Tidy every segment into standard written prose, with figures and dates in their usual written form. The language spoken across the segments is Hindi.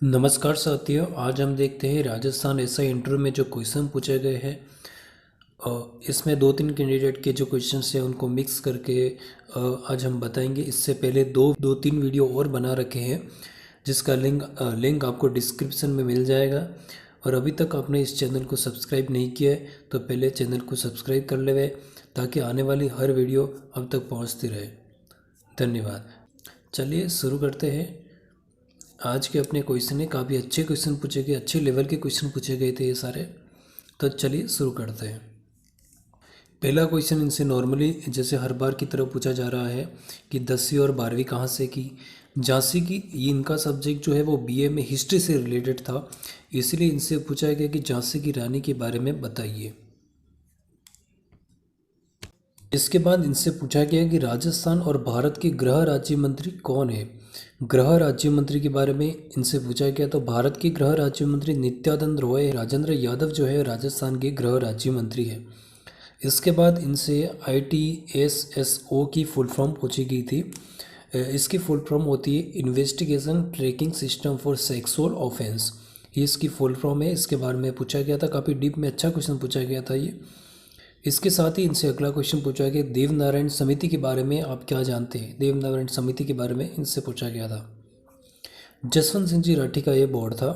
नमस्कार साथियों, आज हम देखते हैं राजस्थान एसआई इंटरव्यू में जो क्वेश्चन पूछे गए हैं। इसमें दो तीन कैंडिडेट के जो क्वेश्चंस हैं उनको मिक्स करके आज हम बताएंगे। इससे पहले दो तीन वीडियो और बना रखे हैं जिसका लिंक आपको डिस्क्रिप्शन में मिल जाएगा। और अभी तक आपने इस चैनल को सब्सक्राइब नहीं किया है तो पहले चैनल को सब्सक्राइब कर लेवे ताकि आने वाली हर वीडियो अब तक पहुंचती रहे। धन्यवाद। चलिए शुरू करते हैं। आज के अपने क्वेश्चन है, काफ़ी अच्छे क्वेश्चन पूछे गए, अच्छे लेवल के क्वेश्चन पूछे गए थे ये सारे। तो चलिए शुरू करते हैं। पहला क्वेश्चन इनसे नॉर्मली जैसे हर बार की तरह पूछा जा रहा है कि 10वीं और 12वीं कहाँ से की। झांसी की, ये इनका सब्जेक्ट जो है वो बीए में हिस्ट्री से रिलेटेड था, इसलिए इनसे पूछा गया कि झांसी की रानी के बारे में बताइए। इसके बाद इनसे पूछा गया कि राजस्थान और भारत के गृह राज्य मंत्री कौन है। गृह राज्य मंत्री के बारे में इनसे पूछा गया तो भारत के गृह राज्य मंत्री नित्यानंद रॉय राजेंद्र यादव जो है राजस्थान के गृह राज्य मंत्री है। इसके बाद इनसे ITSSO की फुल फॉर्म पूछी गई थी। इसकी फुल फॉर्म होती है investigation tracking system for sexual offence. ये इसकी फुल फॉर्म है। इसके बारे में पूछा गया था, काफ़ी डीप में अच्छा क्वेश्चन पूछा गया था ये। इसके साथ ही इनसे अगला क्वेश्चन पूछा गया देवनारायण समिति के बारे में आप क्या जानते हैं। देवनारायण समिति के बारे में इनसे पूछा गया था। जसवंत सिंह जी राठी का ये बोर्ड था।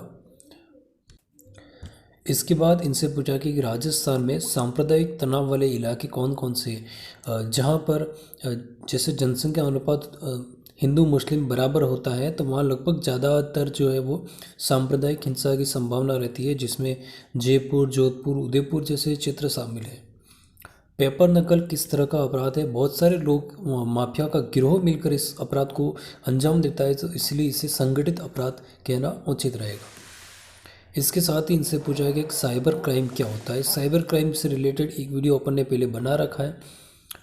इसके बाद इनसे पूछा कि राजस्थान में सांप्रदायिक तनाव वाले इलाके कौन कौन से जहाँ पर जैसे जनसंख्या अनुपात हिंदू मुस्लिम बराबर होता है तो वहाँ लगभग ज़्यादातर जो है वो सांप्रदायिक हिंसा की संभावना रहती है, जिसमें जयपुर, जोधपुर, उदयपुर जैसे क्षेत्र शामिल है। पेपर नकल किस तरह का अपराध है। बहुत सारे लोग माफिया का गिरोह मिलकर इस अपराध को अंजाम देता है, तो इसलिए इसे संगठित अपराध कहना उचित रहेगा। इसके साथ ही इनसे पूछा गया कि साइबर क्राइम क्या होता है। साइबर क्राइम से रिलेटेड एक वीडियो अपन ने पहले बना रखा है।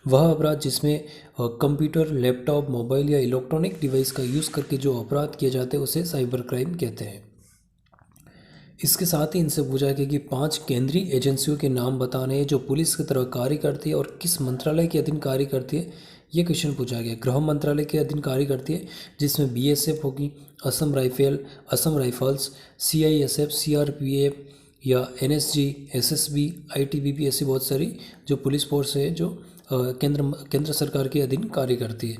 वह अपराध जिसमें कंप्यूटर, लैपटॉप, मोबाइल या इलेक्ट्रॉनिक डिवाइस का यूज़ करके जो अपराध किए जाते हैं उसे साइबर क्राइम कहते हैं। इसके साथ ही इनसे पूछा गया कि 5 केंद्रीय एजेंसियों के नाम बताने हैं जो पुलिस की तरह कार्य करती है और किस मंत्रालय के अधीन कार्य करती है। ये क्वेश्चन पूछा गया। गृह मंत्रालय के अधीन कार्य करती है, जिसमें BSF होगी, असम राइफल्स, CISF, CRPF या NSG, SSB, ITBP, ऐसी बहुत सारी जो पुलिस फोर्स है जो केंद्र सरकार के अधीन कार्य करती है।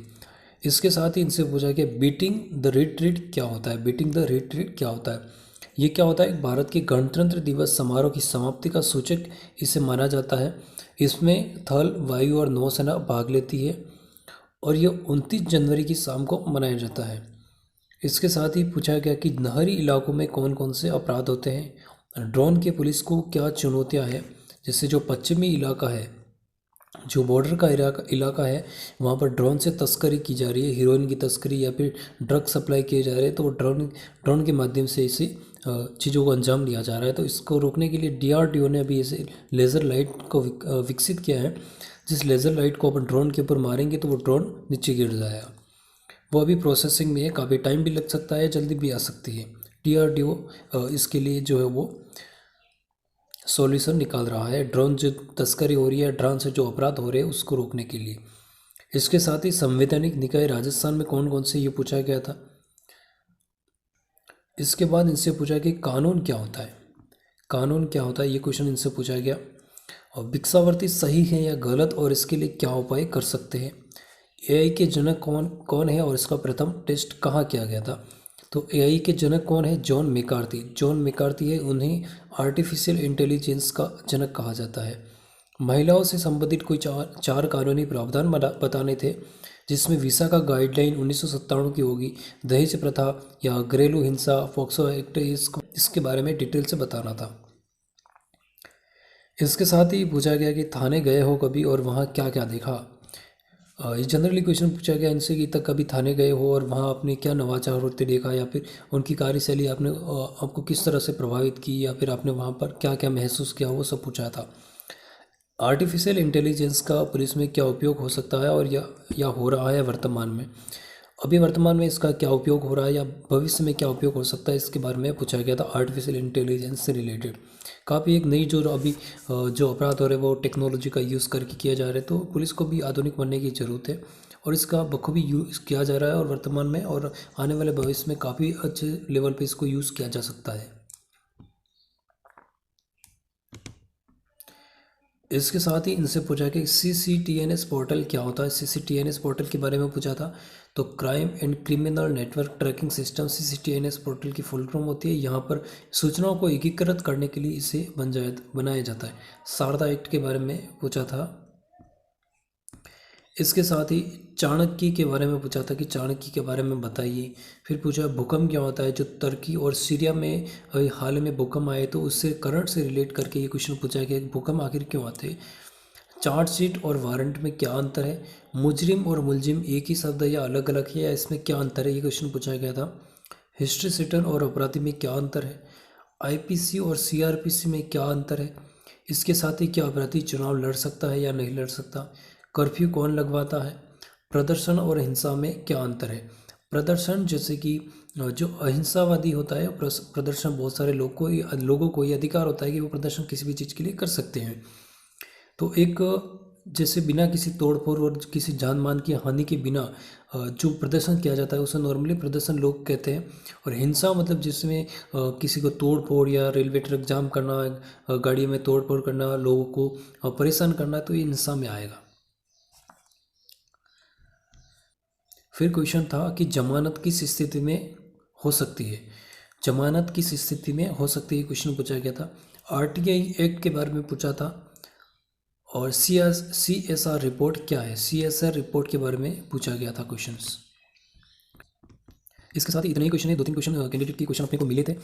इसके साथ ही इनसे पूछा गया बीटिंग द रिट्रीट क्या होता है। बीटिंग द रिट्रीट क्या होता है। ये क्या होता है, भारत के गणतंत्र दिवस समारोह की समाप्ति का सूचक इसे माना जाता है। इसमें थल, वायु और नौसेना भाग लेती है और यह 29 जनवरी की शाम को मनाया जाता है। इसके साथ ही पूछा गया कि नहरी इलाकों में कौन कौन से अपराध होते हैं। ड्रोन के पुलिस को क्या चुनौतियां हैं। जैसे जो पश्चिमी इलाका है, जो बॉर्डर का इलाका है, वहाँ पर ड्रोन से तस्करी की जा रही है, हीरोइन की तस्करी या फिर ड्रग सप्लाई किए जा रहे हैं, तो वो ड्रोन के माध्यम से इसी चीज़ों को अंजाम दिया जा रहा है। तो इसको रोकने के लिए DRDO ने अभी ऐसे लेज़र लाइट को विकसित किया है, जिस लेज़र लाइट को अपन ड्रोन के ऊपर मारेंगे तो वो ड्रोन नीचे गिर जाएगा। वो अभी प्रोसेसिंग में है, काफ़ी टाइम भी लग सकता है, जल्दी भी आ सकती है। DRDO इसके लिए जो है वो सॉल्यूशन निकाल रहा है, ड्रोन जो तस्करी हो रही है, ड्रोन से जो अपराध हो रहे हैं उसको रोकने के लिए। इसके साथ ही संवैधानिक निकाय राजस्थान में कौन कौन से ये पूछा गया था। इसके बाद इनसे पूछा कि कानून क्या होता है। कानून क्या होता है ये क्वेश्चन इनसे पूछा गया। और भिक्षावृत्ति सही है या गलत और इसके लिए क्या उपाय कर सकते हैं। AI के जनक कौन कौन है और इसका प्रथम टेस्ट कहाँ किया गया था। तो AI के जनक कौन है, जॉन मैकार्थी। जॉन मैकार्थी है, उन्हें आर्टिफिशियल इंटेलिजेंस का जनक कहा जाता है। महिलाओं से संबंधित कोई चार कानूनी प्रावधान बताने थे, जिसमें वीसा का गाइडलाइन 1997 की होगी, दहेज प्रथा या घरेलू हिंसा, पॉक्सो एक्ट, इसके बारे में डिटेल से बताना था। इसके साथ ही पूछा गया कि थाने गए हो कभी और वहाँ क्या क्या देखा। ये जनरली क्वेश्चन पूछा गया इनसे कि तक कभी थाने गए हो और वहाँ आपने क्या नवाचार होते देखा, या फिर उनकी कार्यशैली आपको किस तरह से प्रभावित की, या फिर आपने वहाँ पर क्या क्या महसूस किया, वो सब पूछा था। आर्टिफिशियल इंटेलिजेंस का पुलिस में क्या उपयोग हो सकता है और या हो रहा है वर्तमान में। अभी वर्तमान में इसका क्या उपयोग हो रहा है या भविष्य में क्या उपयोग हो सकता है, इसके बारे में पूछा गया था। आर्टिफिशियल इंटेलिजेंस से रिलेटेड काफ़ी एक नई जो अभी जो अपराध हो रहे हैं वो टेक्नोलॉजी का यूज़ करके किया जा रहा है, तो पुलिस को भी आधुनिक बनने की ज़रूरत है और इसका बखूबी यूज़ किया जा रहा है और वर्तमान में और आने वाले भविष्य में काफ़ी अच्छे लेवल पे इसको यूज़ किया जा सकता है। इसके साथ ही इनसे पूछा कि CCTNS पोर्टल क्या होता है। CCTNS पोर्टल के बारे में पूछा था, तो crime and criminal network tracking system CCTNS portal की फुल फॉर्म होती है। यहाँ पर सूचनाओं को एकीकृत करने के लिए इसे बनाया जाता है। शारदा एक्ट के बारे में पूछा था। इसके साथ ही चाणक्य के बारे में पूछा था कि चाणक्य के बारे में बताइए। फिर पूछा भूकंप क्या होता है, जो तुर्की और सीरिया में हाल में भूकंप आए तो उससे करंट से रिलेट करके ये क्वेश्चन पूछा गया कि भूकंप आखिर क्यों आते हैं। चार्जशीट और वारंट में क्या अंतर है, मुजरिम और मुलजिम एक ही शब्द है या अलग अलग है, या इसमें क्या अंतर है, ये क्वेश्चन पूछा गया था। हिस्ट्री शीटर और अपराधी में क्या अंतर है, IPC और CRPC में क्या अंतर है, इसके साथ ही क्या अपराधी चुनाव लड़ सकता है या नहीं लड़ सकता, कर्फ्यू कौन लगवाता है, प्रदर्शन और हिंसा में क्या अंतर है। प्रदर्शन जैसे कि जो अहिंसावादी होता है, प्रदर्शन बहुत सारे लोगों को ये अधिकार होता है कि वो प्रदर्शन किसी भी चीज़ के लिए कर सकते हैं। तो एक जैसे बिना किसी तोड़फोड़ और किसी जान मान की हानि के बिना जो प्रदर्शन किया जाता है उसे नॉर्मली प्रदर्शन लोग कहते हैं। और हिंसा मतलब जिसमें किसी को तोड़ फोड़ या रेलवे ट्रैक जाम करना, गाड़ी में तोड़ फोड़ करना, लोगों को परेशान करना, तो ये हिंसा में आएगा। फिर क्वेश्चन था कि जमानत किस स्थिति में हो सकती है। जमानत किस स्थिति में हो सकती है क्वेश्चन पूछा गया था। RTI एक्ट के बारे में पूछा था। और CSR रिपोर्ट क्या है, CSR रिपोर्ट के बारे में पूछा गया था क्वेश्चंस। इसके साथ ही इतने ही क्वेश्चन है, 2-3 क्वेश्चन कैंडिडेट के क्वेश्चन अपने को मिले थे।